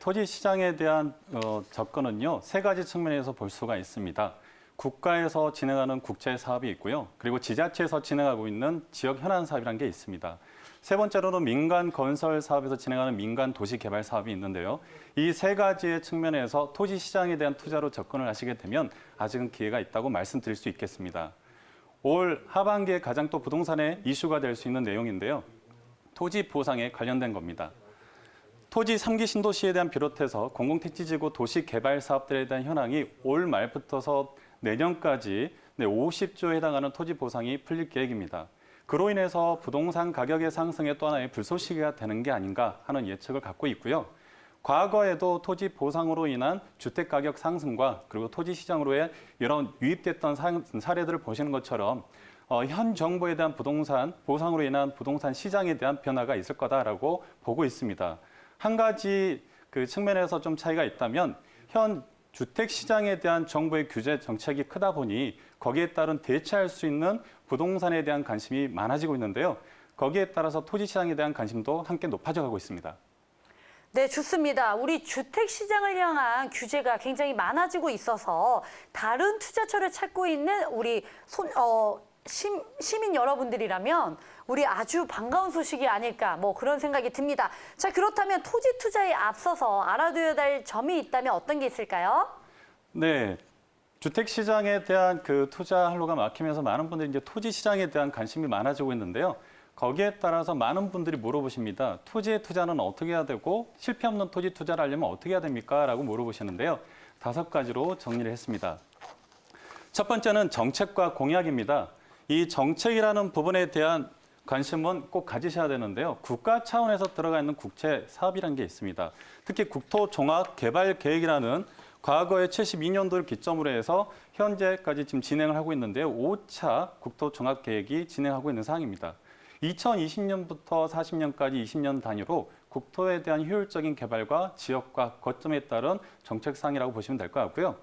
토지 시장에 대한 접근은요, 세 가지 측면에서 볼 수가 있습니다. 국가에서 진행하는 국제 사업이 있고요. 그리고 지자체에서 진행하고 있는 지역 현안 사업이라는 게 있습니다. 세 번째로는 민간 건설 사업에서 진행하는 민간 도시 개발 사업이 있는데요. 이 세 가지의 측면에서 토지 시장에 대한 투자로 접근을 하시게 되면 아직은 기회가 있다고 말씀드릴 수 있겠습니다. 올 하반기에 가장 또 부동산의 이슈가 될 수 있는 내용인데요. 토지 보상에 관련된 겁니다. 토지 3기 신도시에 대한 비롯해서 공공택지지구 도시 개발 사업들에 대한 현황이 올 말부터서 내년까지 50조에 해당하는 토지 보상이 풀릴 계획입니다. 그로 인해서 부동산 가격의 상승에 또 하나의 불쏘시개가 되는 게 아닌가 하는 예측을 갖고 있고요. 과거에도 토지 보상으로 인한 주택 가격 상승과 그리고 토지 시장으로의 이런 유입됐던 사례들을 보시는 것처럼 현 정부에 대한 부동산 보상으로 인한 부동산 시장에 대한 변화가 있을 거다라고 보고 있습니다. 한 가지 그 측면에서 좀 차이가 있다면 현 주택 시장에 대한 정부의 규제 정책이 크다 보니 거기에 따른 대체할 수 있는 부동산에 대한 관심이 많아지고 있는데요. 거기에 따라서 토지 시장에 대한 관심도 함께 높아져 가고 있습니다. 네, 좋습니다. 우리 주택 시장을 향한 규제가 굉장히 많아지고 있어서 다른 투자처를 찾고 있는 우리 시민 여러분들이라면 우리 아주 반가운 소식이 아닐까 그런 생각이 듭니다. 자, 그렇다면 토지 투자에 앞서서 알아둬야 될 점이 있다면 어떤 게 있을까요? 네. 주택 시장에 대한 그 투자 한로가 막히면서 많은 분들이 이제 토지 시장에 대한 관심이 많아지고 있는데요. 거기에 따라서 많은 분들이 물어보십니다. 토지의 투자는 어떻게 해야 되고 실패 없는 토지 투자를 하려면 어떻게 해야 됩니까? 라고 물어보시는데요. 5가지로 정리를 했습니다. 첫 번째는 정책과 공약입니다. 이 정책이라는 부분에 대한 관심은 꼭 가지셔야 되는데요. 국가 차원에서 들어가 있는 국채 사업이라는 게 있습니다. 특히 국토종합개발계획이라는 과거에 72년도를 기점으로 해서 현재까지 지금 진행을 하고 있는데요. 5차 국토종합계획이 진행하고 있는 사항입니다. 2020년부터 40년까지 20년 단위로 국토에 대한 효율적인 개발과 지역과 거점에 따른 정책사항이라고 보시면 될 것 같고요.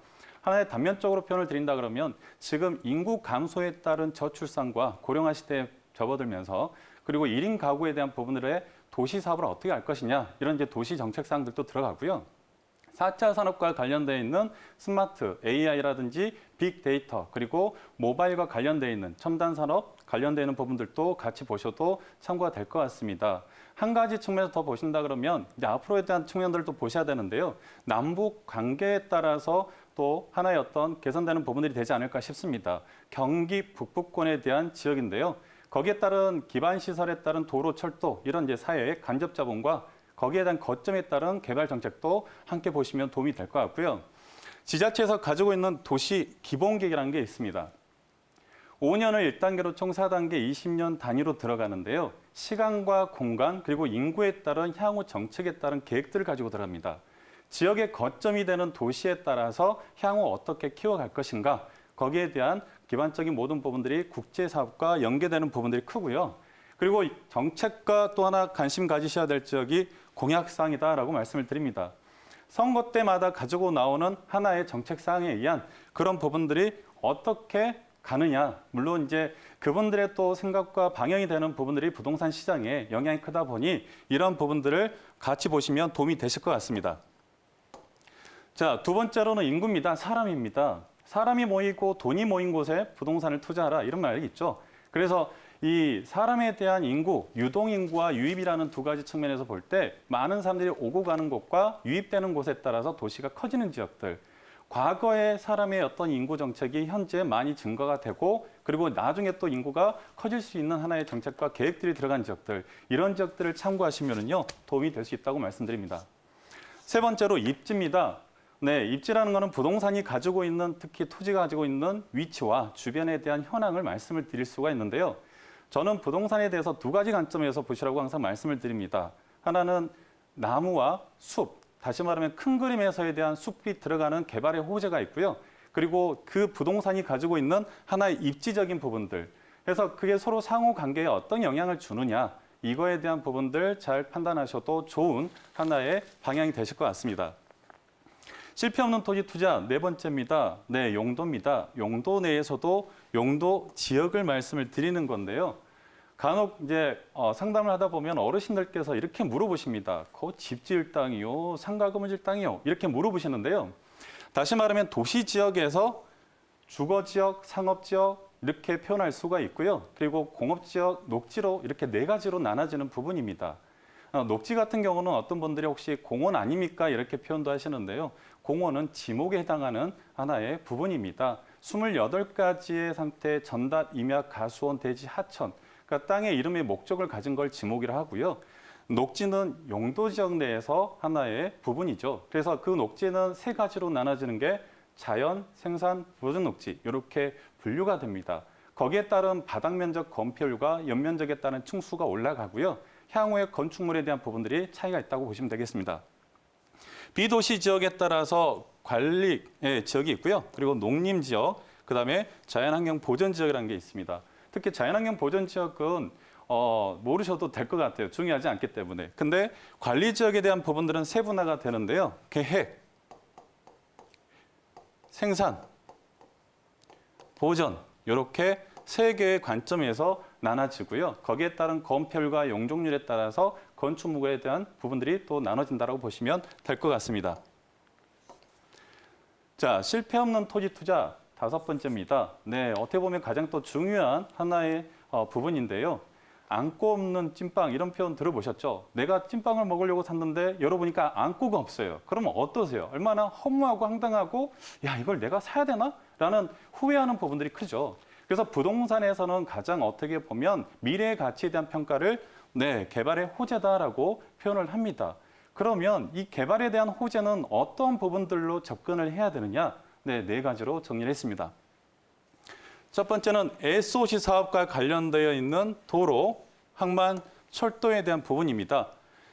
하나의 단면적으로 표현을 드린다 그러면 지금 인구 감소에 따른 저출산과 고령화 시대에 접어들면서 그리고 1인 가구에 대한 부분들의 도시 사업을 어떻게 할 것이냐 이런 이제 도시 정책 사항들도 들어가고요. 4차 산업과 관련되어 있는 스마트, AI라든지 빅데이터 그리고 모바일과 관련되어 있는 첨단 산업 관련되어 있는 부분들도 같이 보셔도 참고가 될 것 같습니다. 한 가지 측면에서 더 보신다 그러면 이제 앞으로에 대한 측면들도 보셔야 되는데요. 남북 관계에 따라서 또 하나의 어떤 개선되는 부분들이 되지 않을까 싶습니다. 경기 북부권에 대한 지역인데요. 거기에 따른 기반 시설에 따른 도로, 철도 이런 이제 사회의 간접 자본과 거기에 대한 거점에 따른 개발 정책도 함께 보시면 도움이 될 것 같고요. 지자체에서 가지고 있는 도시 기본계획이라는 게 있습니다. 5년을 1단계로 총 4단계 20년 단위로 들어가는데요. 시간과 공간 그리고 인구에 따른 향후 정책에 따른 계획들을 가지고 들어갑니다. 지역의 거점이 되는 도시에 따라서 향후 어떻게 키워갈 것인가 거기에 대한 기반적인 모든 부분들이 국제사업과 연계되는 부분들이 크고요. 그리고 정책과 또 하나 관심 가지셔야 될 지역이 공약사항이다라고 말씀을 드립니다. 선거 때마다 가지고 나오는 하나의 정책사항에 의한 그런 부분들이 어떻게 가느냐. 물론 이제 그분들의 또 생각과 방향이 되는 부분들이 부동산 시장에 영향이 크다 보니 이런 부분들을 같이 보시면 도움이 되실 것 같습니다. 자, 두 번째로는 인구입니다. 사람입니다. 사람이 모이고 돈이 모인 곳에 부동산을 투자하라 이런 말이 있죠. 그래서 이 사람에 대한 인구, 유동인구와 유입이라는 두 가지 측면에서 볼 때 많은 사람들이 오고 가는 곳과 유입되는 곳에 따라서 도시가 커지는 지역들, 과거의 사람의 어떤 인구 정책이 현재 많이 증가가 되고 그리고 나중에 또 인구가 커질 수 있는 하나의 정책과 계획들이 들어간 지역들, 이런 지역들을 참고하시면요 도움이 될 수 있다고 말씀드립니다. 세 번째로 입지입니다. 네, 입지라는 것은 부동산이 가지고 있는 특히 토지가 가지고 있는 위치와 주변에 대한 현황을 말씀을 드릴 수가 있는데요. 저는 부동산에 대해서 두 가지 관점에서 보시라고 항상 말씀을 드립니다. 하나는 나무와 숲, 다시 말하면 큰 그림에서에 대한 숲이 들어가는 개발의 호재가 있고요. 그리고 그 부동산이 가지고 있는 하나의 입지적인 부분들. 그래서 그게 서로 상호 관계에 어떤 영향을 주느냐. 이거에 대한 부분들 잘 판단하셔도 좋은 하나의 방향이 되실 것 같습니다. 실패 없는 토지 투자 네 번째입니다. 네, 용도입니다. 용도 내에서도 용도 지역을 말씀을 드리는 건데요. 간혹 이제 상담을 하다 보면 어르신들께서 이렇게 물어보십니다. 집 지을 땅이요, 상가 건물 땅이요, 이렇게 물어보시는데요. 다시 말하면 도시 지역에서 주거 지역, 상업 지역 이렇게 표현할 수가 있고요. 그리고 공업 지역, 녹지로 이렇게 네 가지로 나눠지는 부분입니다. 녹지 같은 경우는 어떤 분들이 혹시 공원 아닙니까? 이렇게 표현도 하시는데요. 공원은 지목에 해당하는 하나의 부분입니다. 28가지의 상태, 전답, 임약, 가수원, 대지, 하천. 그러니까 땅의 이름의 목적을 가진 걸 지목이라 하고요. 녹지는 용도 지역 내에서 하나의 부분이죠. 그래서 그 녹지는 세 가지로 나눠지는 게 자연, 생산, 보존 녹지 이렇게 분류가 됩니다. 거기에 따른 바닥 면적 건폐율과 연면적에 따른 층수가 올라가고요. 향후의 건축물에 대한 부분들이 차이가 있다고 보시면 되겠습니다. 비도시 지역에 따라서 관리 지역이 있고요. 그리고 농림 지역, 그다음에 자연환경 보전 지역이라는 게 있습니다. 특히 자연환경 보전 지역은 모르셔도 될 것 같아요. 중요하지 않기 때문에. 근데 관리 지역에 대한 부분들은 세분화가 되는데요. 계획, 생산, 보전 이렇게 세 개의 관점에서 나눠지고요. 거기에 따른 건폐율과 용적률에 따라서 건축물에 대한 부분들이 또 나눠진다고 보시면 될 것 같습니다. 자, 실패 없는 토지 투자 5번째입니다. 네, 어떻게 보면 가장 또 중요한 하나의 부분인데요. 안고 없는 찐빵 이런 표현 들어보셨죠? 내가 찐빵을 먹으려고 샀는데 열어보니까 안고가 없어요. 그러면 어떠세요? 얼마나 허무하고 황당하고 야 이걸 내가 사야 되나? 라는 후회하는 부분들이 크죠. 그래서 부동산에서는 가장 어떻게 보면 미래의 가치에 대한 평가를 개발의 호재다라고 표현을 합니다. 그러면 이 개발에 대한 호재는 어떤 부분들로 접근을 해야 되느냐? 네 가지로 정리를 했습니다. 첫 번째는 SOC 사업과 관련되어 있는 도로, 항만, 철도에 대한 부분입니다.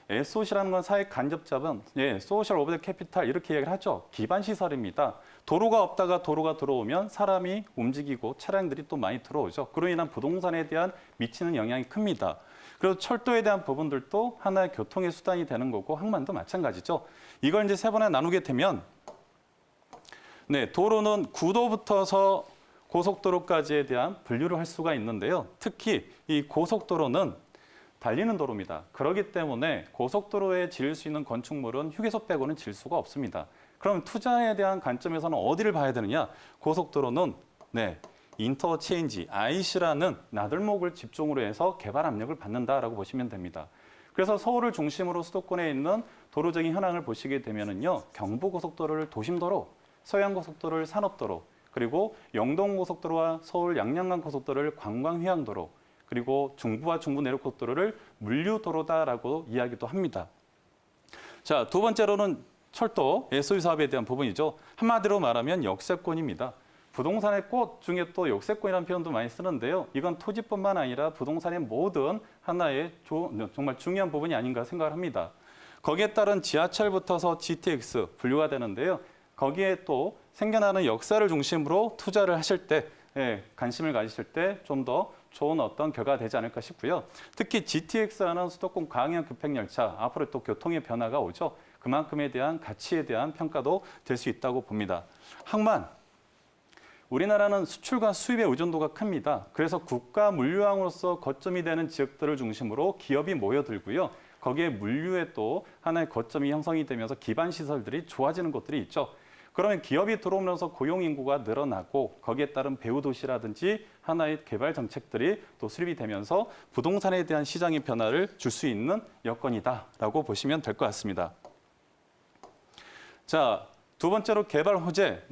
SOC라는 건 사회 간접자본, 소셜 오브 더 캐피탈 이렇게 얘기를 하죠. 기반 시설입니다. 도로가 없다가 도로가 들어오면 사람이 움직이고 차량들이 또 많이 들어오죠. 그로 인한 부동산에 대한 미치는 영향이 큽니다. 그리고 철도에 대한 부분들도 하나의 교통의 수단이 되는 거고 항만도 마찬가지죠. 이걸 이제 세 번에 나누게 되면 도로는 구도부터서 고속도로까지에 대한 분류를 할 수가 있는데요. 특히 이 고속도로는 달리는 도로입니다. 그렇기 때문에 고속도로에 지을 수 있는 건축물은 휴게소 빼고는 지을 수가 없습니다. 그럼 투자에 대한 관점에서는 어디를 봐야 되느냐? 고속도로는 인터체인지, IC라는 나들목을 집중으로 해서 개발 압력을 받는다라고 보시면 됩니다. 그래서 서울을 중심으로 수도권에 있는 도로적인 현황을 보시게 되면은요. 경부고속도로를 도심도로, 서해안고속도로를 산업도로, 그리고 영동고속도로와 서울 양양간 고속도로를 관광휴양도로, 그리고 중부와 중부 내륙고속도로를 물류도로다라고 이야기도 합니다. 자, 두 번째로는 철도, SOE 사업에 대한 부분이죠. 한마디로 말하면 역세권입니다. 부동산의 꽃 중에 또 역세권이라는 표현도 많이 쓰는데요. 이건 토지뿐만 아니라 부동산의 모든 하나의 정말 중요한 부분이 아닌가 생각을 합니다. 거기에 따른 지하철부터서 GTX 분류가 되는데요. 거기에 또 생겨나는 역사를 중심으로 투자를 하실 때, 관심을 가지실 때 좀 더 좋은 어떤 결과가 되지 않을까 싶고요. 특히 GTX라는 수도권 광역 급행열차, 앞으로 또 교통의 변화가 오죠. 그만큼에 대한 가치에 대한 평가도 될 수 있다고 봅니다. 항만, 우리나라는 수출과 수입의 의존도가 큽니다. 그래서 국가 물류항으로서 거점이 되는 지역들을 중심으로 기업이 모여들고요. 거기에 물류에 또 하나의 거점이 형성이 되면서 기반 시설들이 좋아지는 곳들이 있죠. 그러면 기업이 들어오면서 고용 인구가 늘어나고 거기에 따른 배후 도시라든지 하나의 개발 정책들이 또 수립이 되면서 부동산에 대한 시장의 변화를 줄 수 있는 여건이다라고 보시면 될 것 같습니다. 자, 두 번째로 개발 호재.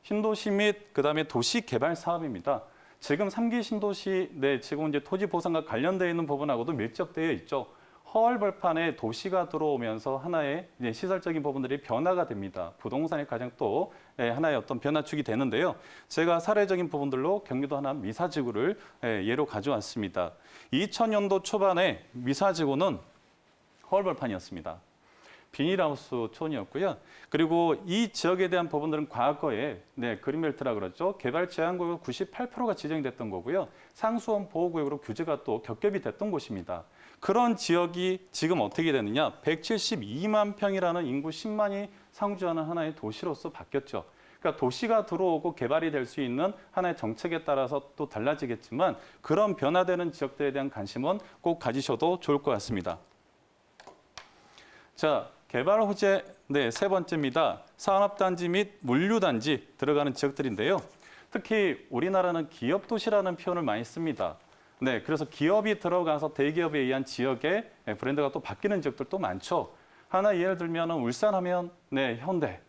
신도시 및 그다음에 도시 개발 사업입니다. 지금 3기 신도시 지금 이제 토지 보상과 관련되어 있는 부분하고도 밀접되어 있죠. 허얼벌판에 도시가 들어오면서 하나의 이제 시설적인 부분들이 변화가 됩니다. 부동산이 가장 또 하나의 어떤 변화축이 되는데요. 제가 사례적인 부분들로 경기도 하남 미사지구를 예로 가져왔습니다. 2000년도 초반에 미사지구는 허얼벌판이었습니다. 비닐하우스 촌이었고요. 그리고 이 지역에 대한 부분들은 과거에 그린벨트라 그러죠. 개발 제한구역 98%가 지정이 됐던 거고요. 상수원 보호구역으로 규제가 또 겹겹이 됐던 곳입니다. 그런 지역이 지금 어떻게 되느냐. 172만 평이라는 인구 10만이 상주하는 하나의 도시로서 바뀌었죠. 그러니까 도시가 들어오고 개발이 될 수 있는 하나의 정책에 따라서 또 달라지겠지만 그런 변화되는 지역들에 대한 관심은 꼭 가지셔도 좋을 것 같습니다. 자, 개발 호재 세 번째입니다. 산업단지 및 물류단지 들어가는 지역들인데요. 특히 우리나라는 기업 도시라는 표현을 많이 씁니다. 네, 그래서 기업이 들어가서 대기업에 의한 지역의 브랜드가 또 바뀌는 지역들도 많죠. 하나 예를 들면 울산하면 현대,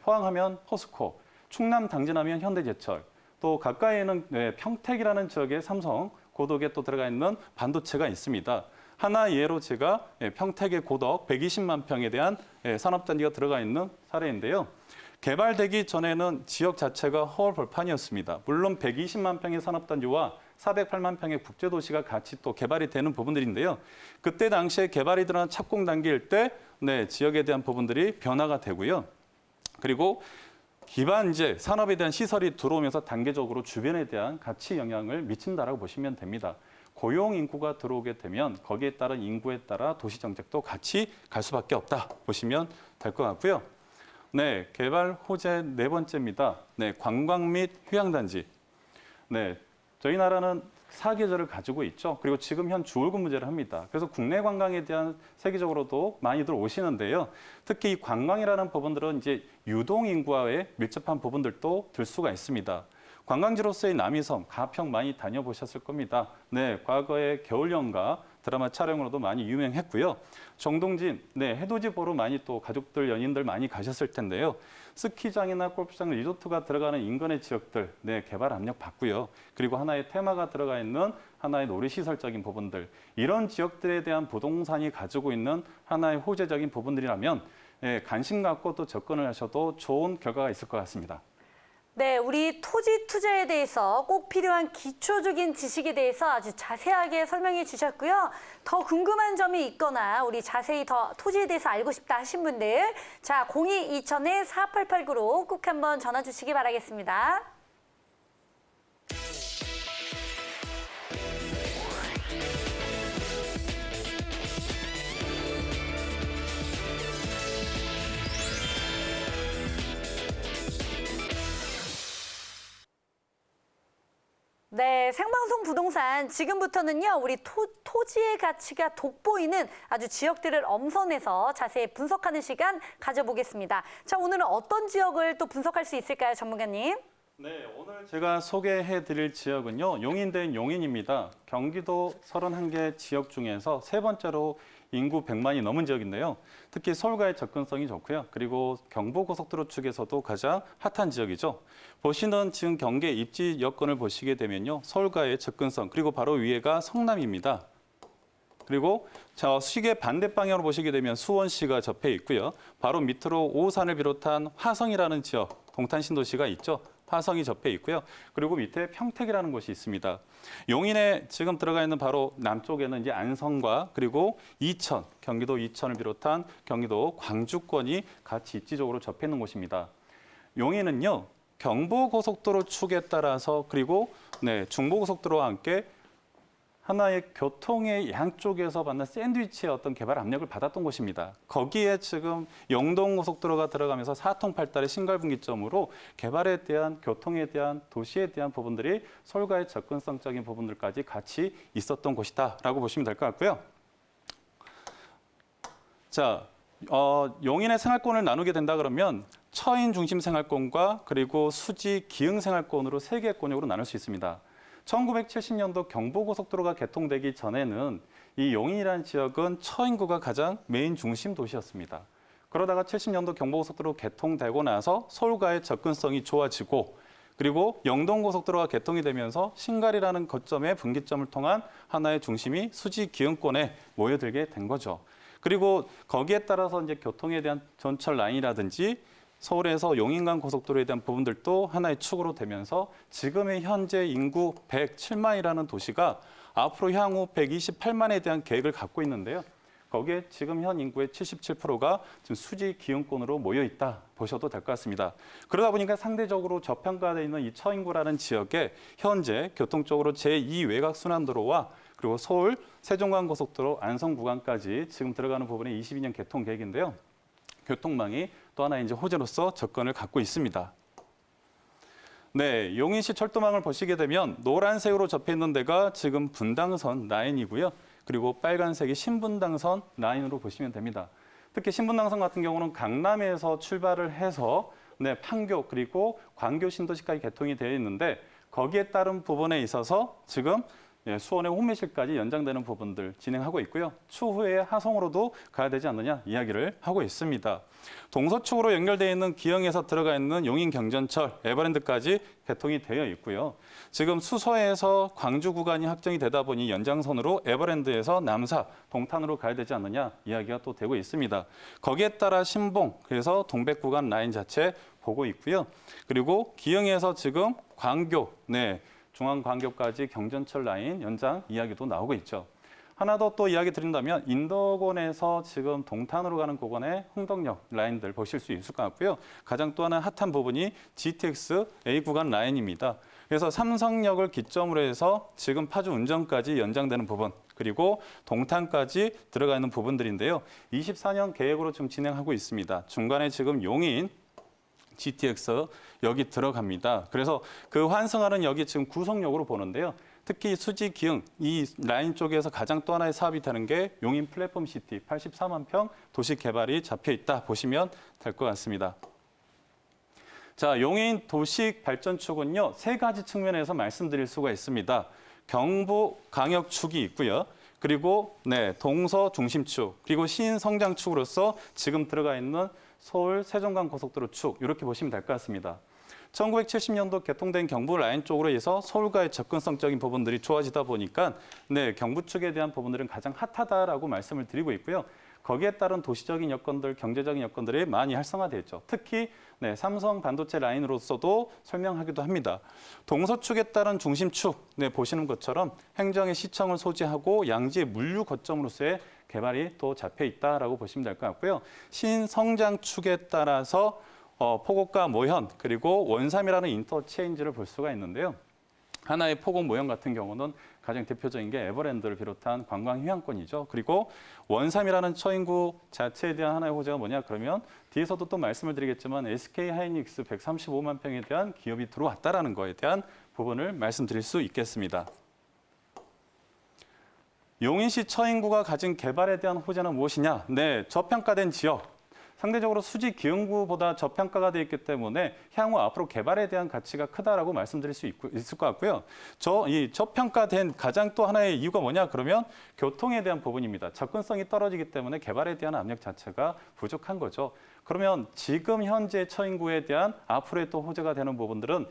포항하면 포스코, 충남 당진하면 현대제철, 또 가까이에는 평택이라는 지역에 삼성, 고덕에 또 들어가 있는 반도체가 있습니다. 하나 예로 제가 평택의 고덕 120만 평에 대한 산업단지가 들어가 있는 사례인데요. 개발되기 전에는 지역 자체가 허허벌판이었습니다. 물론 120만 평의 산업단지와 408만 평의 국제도시가 같이 또 개발이 되는 부분들인데요. 그때 당시에 개발이 들어간 착공 단계일 때 지역에 대한 부분들이 변화가 되고요. 그리고 기반 산업에 대한 시설이 들어오면서 단계적으로 주변에 대한 가치 영향을 미친다라고 보시면 됩니다. 고용 인구가 들어오게 되면 거기에 따른 인구에 따라 도시 정책도 같이 갈 수밖에 없다 보시면 될 것 같고요. 개발 호재 네 번째입니다. 관광 및 휴양단지. 저희 나라는 사계절을 가지고 있죠. 그리고 지금 현 주얼근무제를 합니다. 그래서 국내 관광에 대한 세계적으로도 많이들 오시는데요. 특히 이 관광이라는 부분들은 이제 유동 인구와의 밀접한 부분들도 들 수가 있습니다. 관광지로서의 남이섬, 가평 많이 다녀보셨을 겁니다. 과거에 겨울연가 드라마 촬영으로도 많이 유명했고요. 정동진, 해돋이 보러 많이 또 가족들, 연인들 많이 가셨을 텐데요. 스키장이나 골프장, 리조트가 들어가는 인근의 지역들, 개발 압력 받고요. 그리고 하나의 테마가 들어가 있는 하나의 놀이시설적인 부분들, 이런 지역들에 대한 부동산이 가지고 있는 하나의 호재적인 부분들이라면 관심 갖고 또 접근을 하셔도 좋은 결과가 있을 것 같습니다. 네, 우리 토지 투자에 대해서 꼭 필요한 기초적인 지식에 대해서 아주 자세하게 설명해 주셨고요. 더 궁금한 점이 있거나 우리 자세히 더 토지에 대해서 알고 싶다 하신 분들, 자, 02-2000-4889로 꼭 한번 전화 주시기 바라겠습니다. 네, 생방송 부동산 지금부터는요, 우리 토지의 가치가 돋보이는 아주 지역들을 엄선해서 자세히 분석하는 시간 가져보겠습니다. 자, 오늘은 어떤 지역을 또 분석할 수 있을까요, 전문가님? 오늘 제가 소개해드릴 지역은요, 용인대인 용인입니다. 경기도 31개 지역 중에서 세 번째로 인구 100만이 넘은 지역인데요. 특히 서울과의 접근성이 좋고요. 그리고 경부고속도로 측에서도 가장 핫한 지역이죠. 보시는 지금 경계 입지 여건을 보시게 되면요. 서울과의 접근성, 그리고 바로 위에가 성남입니다. 그리고 시계 반대 방향으로 보시게 되면 수원시가 접해 있고요. 바로 밑으로 오산을 비롯한 화성이라는 지역, 동탄 신도시가 있죠. 화성이 접해 있고요. 그리고 밑에 평택이라는 곳이 있습니다. 용인에 지금 들어가 있는 바로 남쪽에는 이제 안성과 그리고 이천, 경기도 이천을 비롯한 경기도 광주권이 같이 입지적으로 접해 있는 곳입니다. 용인은요, 경부고속도로 축에 따라서 그리고 중부고속도로와 함께 하나의 교통의 양쪽에서 받는 샌드위치의 어떤 개발 압력을 받았던 곳입니다. 거기에 지금 영동고속도로가 들어가면서 사통팔달의 신갈분기점으로 개발에 대한, 교통에 대한, 도시에 대한 부분들이 서울과의 접근성적인 부분들까지 같이 있었던 곳이다라고 보시면 될 것 같고요. 자, 용인의 생활권을 나누게 된다 그러면 처인 중심 생활권과 그리고 수지 기흥 생활권으로 세 개의 권역으로 나눌 수 있습니다. 1970년도 경부고속도로가 개통되기 전에는 이 용인이라는 지역은 처인구가 가장 메인 중심 도시였습니다. 그러다가 70년도 경부고속도로 개통되고 나서 서울과의 접근성이 좋아지고 그리고 영동고속도로가 개통이 되면서 신갈이라는 거점의 분기점을 통한 하나의 중심이 수지 기흥권에 모여들게 된 거죠. 그리고 거기에 따라서 이제 교통에 대한 전철 라인이라든지 서울에서 용인간 고속도로에 대한 부분들도 하나의 축으로 되면서 지금의 현재 인구 107만이라는 도시가 앞으로 향후 128만에 대한 계획을 갖고 있는데요. 거기에 지금 현 인구의 77%가 지금 수지 기흥권으로 모여 있다 보셔도 될 것 같습니다. 그러다 보니까 상대적으로 저평가되어 있는 이 처인구라는 지역에 현재 교통적으로 제2 외곽순환도로와 그리고 서울 세종간 고속도로 안성 구간까지 지금 들어가는 부분에 22년 개통 계획인데요. 교통망이 또 하나의 이제 호재로서 접근을 갖고 있습니다. 네, 용인시 철도망을 보시게 되면 노란색으로 접혀 있는 데가 지금 분당선 라인이고요. 그리고 빨간색이 신분당선 라인으로 보시면 됩니다. 특히 신분당선 같은 경우는 강남에서 출발을 해서 네, 판교 그리고 광교 신도시까지 개통이 되어 있는데 거기에 따른 부분에 있어서 지금 수원의 홍매실까지 연장되는 부분들 진행하고 있고요. 추후에 하성으로도 가야 되지 않느냐 이야기를 하고 있습니다. 동서축으로 연결되어 있는 기흥에서 들어가 있는 용인 경전철 에버랜드까지 개통이 되어 있고요. 지금 수서에서 광주 구간이 확정이 되다 보니 연장선으로 에버랜드에서 남사, 동탄으로 가야 되지 않느냐 이야기가 또 되고 있습니다. 거기에 따라 신봉, 그래서 동백 구간 라인 자체 보고 있고요. 그리고 기흥에서 지금 광교, 중앙광교까지 경전철 라인 연장 이야기도 나오고 있죠. 하나 더 또 이야기 드린다면 인덕원에서 지금 동탄으로 가는 구간의 흥덕역 라인들 보실 수 있을 것 같고요. 가장 또 하나 핫한 부분이 GTX A 구간 라인입니다. 그래서 삼성역을 기점으로 해서 지금 파주 운정까지 연장되는 부분, 그리고 동탄까지 들어가 있는 부분들인데요. 24년 계획으로 좀 진행하고 있습니다. 중간에 지금 용인, GTX 여기 들어갑니다. 그래서 그 환승하는 역이 지금 구성역으로 보는데요. 특히 수지 기흥 이 라인 쪽에서 가장 또 하나의 사업이 되는 게 용인 플랫폼 시티 84만 평 도시 개발이 잡혀 있다 보시면 될 것 같습니다. 자, 용인 도시 발전축은요, 세 가지 측면에서 말씀드릴 수가 있습니다. 경부 강역축이 있고요. 그리고 동서 중심축, 그리고 신성장축으로서 지금 들어가 있는 서울 세종간 고속도로 축 이렇게 보시면 될 것 같습니다. 1970년도 개통된 경부 라인 쪽으로 해서 서울과의 접근성적인 부분들이 좋아지다 보니까 경부 축에 대한 부분들은 가장 핫하다라고 말씀을 드리고 있고요. 거기에 따른 도시적인 여건들, 경제적인 여건들이 많이 활성화되어 있죠. 특히 삼성 반도체 라인으로서도 설명하기도 합니다. 동서축에 따른 중심축, 보시는 것처럼 행정의 시청을 소지하고 양지의 물류 거점으로서의 개발이 또 잡혀 있다라고 보시면 될 것 같고요. 신성장축에 따라서 포곡과 모현 그리고 원삼이라는 인터체인지를 볼 수가 있는데요. 하나의 포곡 모현 같은 경우는 가장 대표적인 게 에버랜드를 비롯한 관광 휴양권이죠. 그리고 원삼이라는 처인구 자체에 대한 하나의 호재가 뭐냐 그러면 뒤에서도 또 말씀을 드리겠지만 SK 하이닉스 135만 평에 대한 기업이 들어왔다라는 거에 대한 부분을 말씀드릴 수 있겠습니다. 용인시 처인구가 가진 개발에 대한 호재는 무엇이냐? 저평가된 지역. 상대적으로 수지 기흥구보다 저평가가 돼 있기 때문에 향후 앞으로 개발에 대한 가치가 크다라고 말씀드릴 수 있을 것 같고요. 이 저평가된 가장 또 하나의 이유가 뭐냐 그러면 교통에 대한 부분입니다. 접근성이 떨어지기 때문에 개발에 대한 압력 자체가 부족한 거죠. 그러면 지금 현재 처인구에 대한 앞으로의 또 호재가 되는 부분들은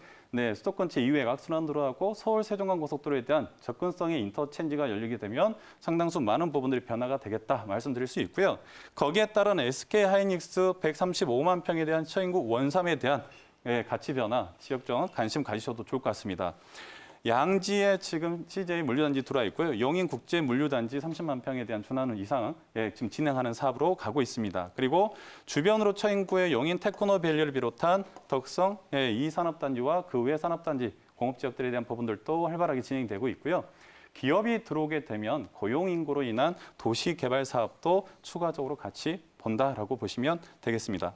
수도권 제2의 악순환도로하고 서울 세종간 고속도로에 대한 접근성의 인터체인지가 열리게 되면 상당수 많은 부분들이 변화가 되겠다 말씀드릴 수 있고요. 거기에 따른 SK 하이닉스 135만 평에 대한 처인구 원삼에 대한 가치 변화, 지역 정원 관심 가지셔도 좋을 것 같습니다. 양지에 지금 CJ 물류단지 들어와 있고요. 용인 국제 물류단지 30만 평에 대한 준하는 이상 지금 진행하는 사업으로 가고 있습니다. 그리고 주변으로 처인구의 용인 테크노밸리를 비롯한 덕성 2산업단지와 그 외 산업단지 공업지역들에 대한 부분들도 활발하게 진행되고 있고요. 기업이 들어오게 되면 고용 인구로 인한 도시 개발 사업도 추가적으로 같이 본다라고 보시면 되겠습니다.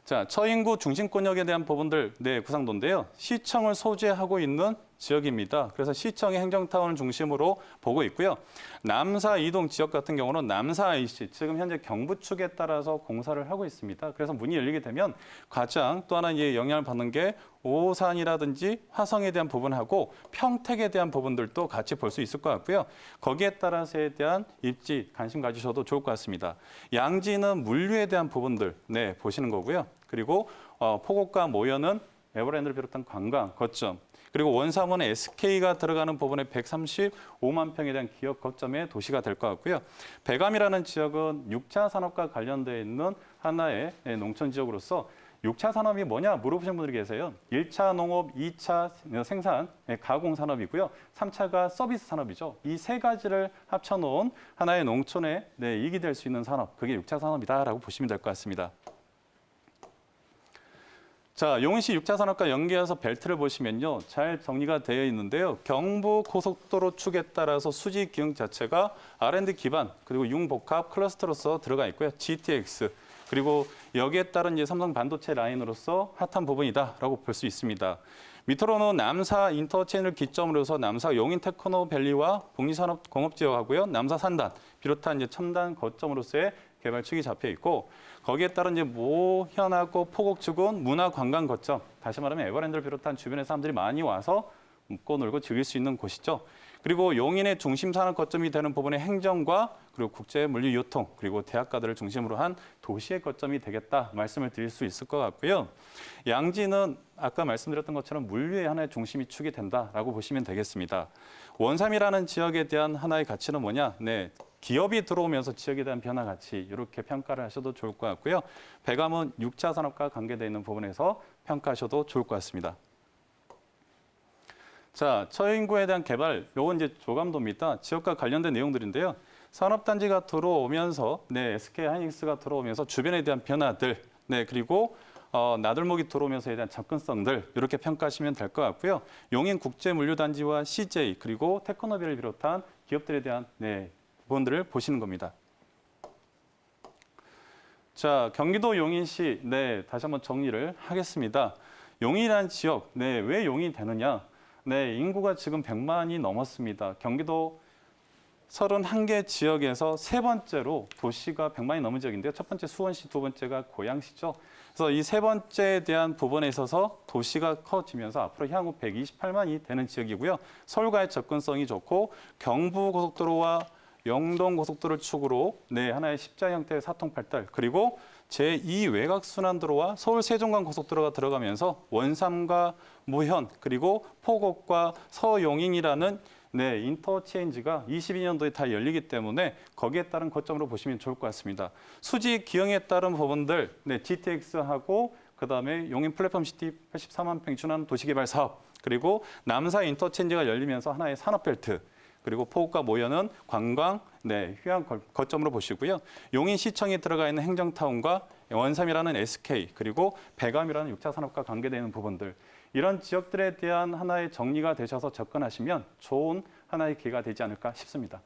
자, 처인구 중심권역에 대한 부분들 구상도인데요. 시청을 소재하고 있는 지역입니다. 그래서 시청의 행정타운을 중심으로 보고 있고요. 남사 이동 지역 같은 경우는 남사 IC, 지금 현재 경부 축에 따라서 공사를 하고 있습니다. 그래서 문이 열리게 되면 가장 또 하나 영향을 받는 게 오산이라든지 화성에 대한 부분하고 평택에 대한 부분들도 같이 볼 수 있을 것 같고요. 거기에 따라서에 대한 입지 관심 가지셔도 좋을 것 같습니다. 양지는 물류에 대한 부분들 보시는 거고요. 그리고 포곡과 모현은 에버랜드를 비롯한 관광 거점, 그리고 원삼은 SK가 들어가는 부분에 135만 평에 대한 기업 거점의 도시가 될 것 같고요. 배감이라는 지역은 6차 산업과 관련되어 있는 하나의 농촌 지역으로서 6차 산업이 뭐냐 물어보시는 분들이 계세요. 1차 농업, 2차 생산, 가공 산업이고요. 3차가 서비스 산업이죠. 이 세 가지를 합쳐놓은 하나의 농촌의 이익이 될 수 있는 산업, 그게 6차 산업이다라고 보시면 될 것 같습니다. 자, 용인시 6차 산업과 연계해서 벨트를 보시면요. 잘 정리가 되어 있는데요. 경부 고속도로 축에 따라서 수지 기흥 자체가 R&D 기반 그리고 융복합 클러스터로서 들어가 있고요. GTX 그리고 여기에 따른 이제 삼성 반도체 라인으로서 핫한 부분이다라고 볼 수 있습니다. 밑으로는 남사 인터체인을 기점으로 해서 남사 용인 테크노밸리와 복리산업공업지역하고요, 남사 산단 비롯한 이제 첨단 거점으로서의 개발 축이 잡혀 있고, 거기에 따른 이제 모현하고 포곡축은 문화 관광 거점, 다시 말하면 에버랜드를 비롯한 주변의 사람들이 많이 와서 먹고 놀고 즐길 수 있는 곳이죠. 그리고 용인의 중심 산업 거점이 되는 부분의 행정과 그리고 국제 물류 유통 그리고 대학가들을 중심으로 한 도시의 거점이 되겠다 말씀을 드릴 수 있을 것 같고요. 양지는 아까 말씀드렸던 것처럼 물류의 하나의 중심이 축이 된다라고 보시면 되겠습니다. 원삼이라는 지역에 대한 하나의 가치는 뭐냐? 네, 기업이 들어오면서 지역에 대한 변화 가치 이렇게 평가를 하셔도 좋을 것 같고요. 배감은 6차 산업과 관계되어 있는 부분에서 평가하셔도 좋을 것 같습니다. 자, 처인구에 대한 개발, 요건 이제 조감도입니다. 지역과 관련된 내용들인데요. 산업단지가 들어오면서, 네, SK 하이닉스가 들어오면서 주변에 대한 변화들, 네, 그리고 나들목이 들어오면서에 대한 접근성들 이렇게 평가하시면 될 것 같고요. 용인 국제물류단지와 CJ 그리고 테크노비를 비롯한 기업들에 대한 네, 부분들을 보시는 겁니다. 자, 경기도 용인시, 네, 다시 한번 정리를 하겠습니다. 용인이라는 지역, 네, 왜 용인이 되느냐? 네, 인구가 지금 100만이 넘었습니다. 경기도 31개 지역에서 세 번째로 도시가 100만이 넘은 지역인데요. 첫 번째 수원시, 두 번째가 고양시죠. 그래서 이 세 번째에 대한 부분에 있어서 도시가 커지면서 앞으로 향후 128만이 되는 지역이고요. 서울과의 접근성이 좋고 경부고속도로와 영동고속도로를 축으로 네, 하나의 십자 형태의 사통팔달 그리고 제2 외곽순환도로와 서울 세종간 고속도로가 들어가면서 원삼과 무현 그리고 포곡과 서용인이라는 네, 인터체인지가 22년도에 다 열리기 때문에 거기에 따른 거점으로 보시면 좋을 것 같습니다. 수지 기형에 따른 부분들, 네, GTX하고 그다음에 용인 플랫폼시티 84만 평 준하는 도시개발 사업, 그리고 남사 인터체인지가 열리면서 하나의 산업벨트, 그리고 포곡과 모현은 관광, 네, 휴양 거점으로 보시고요. 용인시청에 들어가 있는 행정타운과 원삼이라는 SK, 그리고 배감이라는 6차 산업과 관계되는 부분들, 이런 지역들에 대한 하나의 정리가 되셔서 접근하시면 좋은 하나의 기회가 되지 않을까 싶습니다.